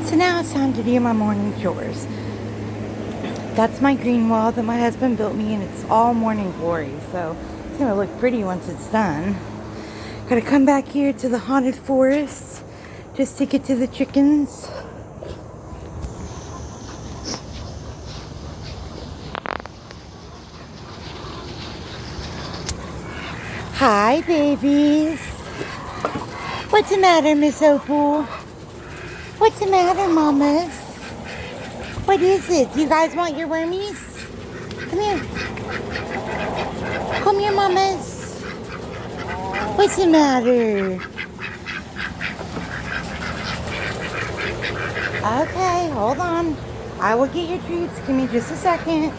So now it's time to do my morning chores. That's my green wall that my husband built me, and it's all morning glory. So it's gonna look pretty once it's done. Gotta come back here to the haunted forest just to get to the chickens. Hi, babies. What's the matter, Miss Opal? What's the matter, mamas? What is it? Do you guys want your wormies? Come here. Come here, mamas. What's the matter? Okay, hold on. I will get your treats. Give me just a second.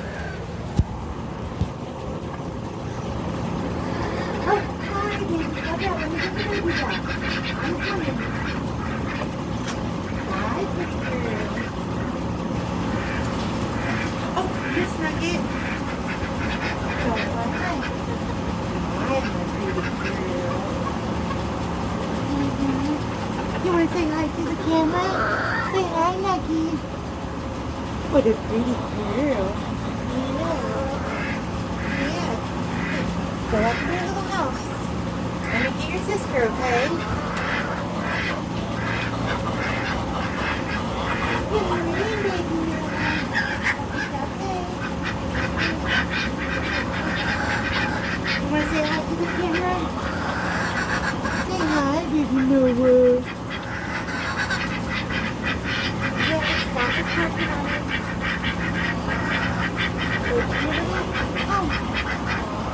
Oh, hi, baby. Okay, let me get the babies out. I'm coming. Hi, picture. Oh, Miss Nugget. Hi, my pretty girl. You want to say hi to the camera? Say hi, Nuggie. What a pretty girl. Yeah. Go up to your little house. Let me get your sister, okay? Good morning, baby. It's okay. You want to say hi to the camera? Say hi, baby Noah. Yeah, stop the parking on it.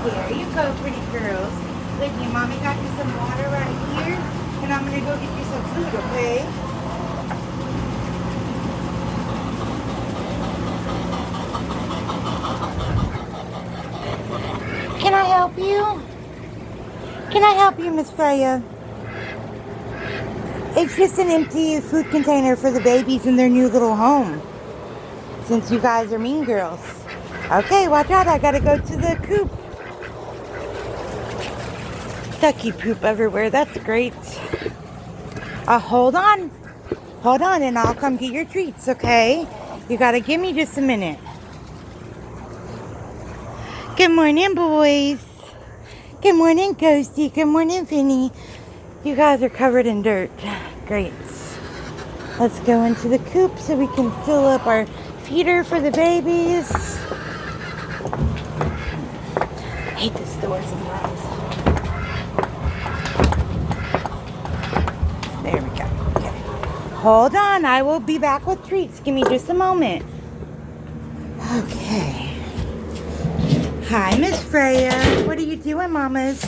There you go, pretty girls. Look, your mommy got you some water right here, and I'm gonna go get you some food, okay? Can I help you? Can I help you, Miss Freya? It's just an empty food container for the babies in their new little home. Since you guys are mean girls. Okay, watch out, I gotta go to the coop. Ducky poop everywhere, that's great. Hold on. Hold on, and I'll come get your treats, okay? You gotta give me just a minute. Good morning, boys. Good morning, Ghosty. Good morning, Finny. You guys are covered in dirt. Great. Let's go into the coop so we can fill up our feeder for the babies. I hate this door sometimes. There we go. Okay. Hold on. I will be back with treats. Give me just a moment. Okay. Hi, Miss Freya. What are you doing, mamas?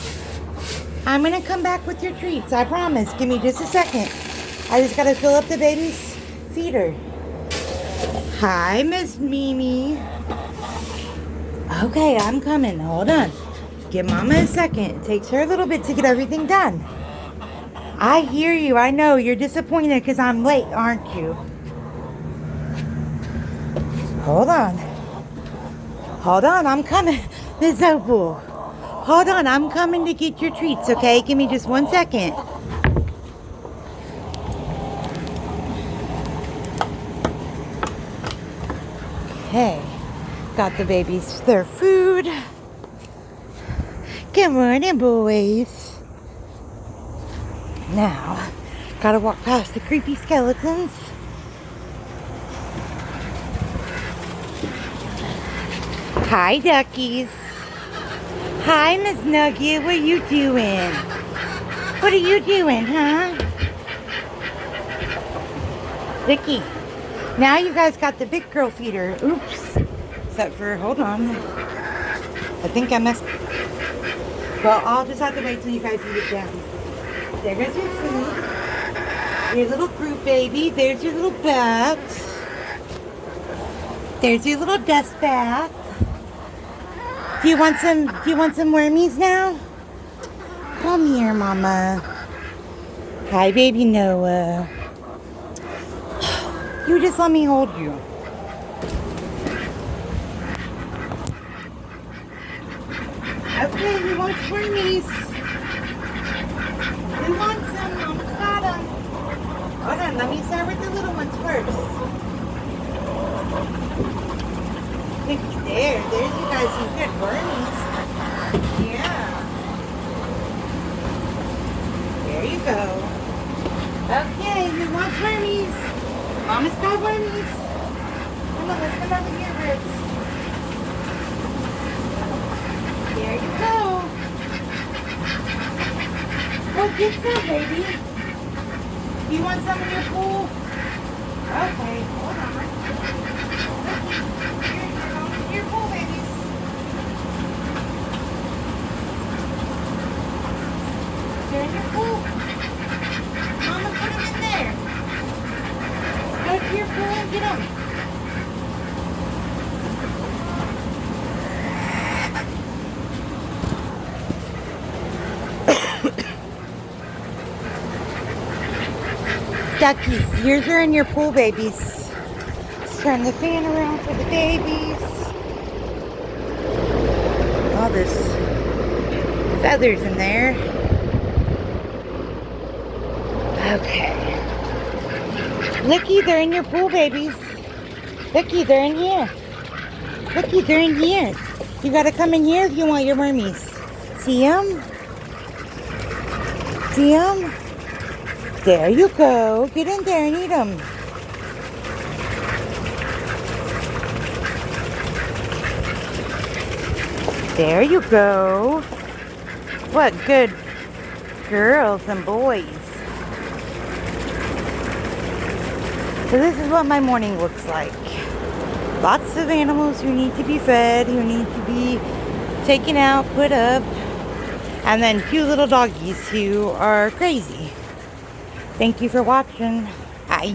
I'm going to come back with your treats. I promise. Give me just a second. I just got to fill up the baby's feeder. Hi, Miss Mimi. Okay, I'm coming. Hold on. Give Mama a second. It takes her a little bit to get everything done. I hear you. I know. You're disappointed because I'm late, aren't you? Hold on. Hold on. I'm coming. Miss Opal. Hold on. I'm coming to get your treats, okay? Give me just 1 second. Okay. Got the babies their food. Good morning, boys. Now, gotta walk past the creepy skeletons. Hi, duckies. Hi, Miss Nugget. What are you doing? What are you doing, huh? Vicky. Now you guys got the big girl feeder. Oops. Except for, hold on. I think I messed. Well, I'll just have to wait till you guys eat it down. There goes your food. Your little fruit baby. There's your little bath. There's your little dust bath. Do you want some wormies now? Come here, Mama. Hi, baby Noah. You just let me hold you. Okay, we want wormies. We want some. Mama got them. Hold on, let me start with the little ones first. Looky there. There's you guys some good wormies. Yeah. There you go. Okay, who wants wormies? Mama's got wormies. Come on, let's come over here, Ribs. There you go. Go get some, baby. You want some in your pool? Okay, hold on. Your pool, babies. They're in your pool. Mama, put them in there. Go to your pool and get them. Duckies, yours are in your pool, babies. Let's turn the fan around for the babies. All this feathers in there. Okay. Looky, they're in your pool, babies. Looky, they're in here. Looky, they're in here. You gotta come in here if you want your mermies. See them? See them? There you go. Get in there and eat them. There you go. What good girls and boys. So this is what my morning looks like. Lots of animals who need to be fed, who need to be taken out, put up, and then cute little doggies who are crazy. Thank you for watching. Bye.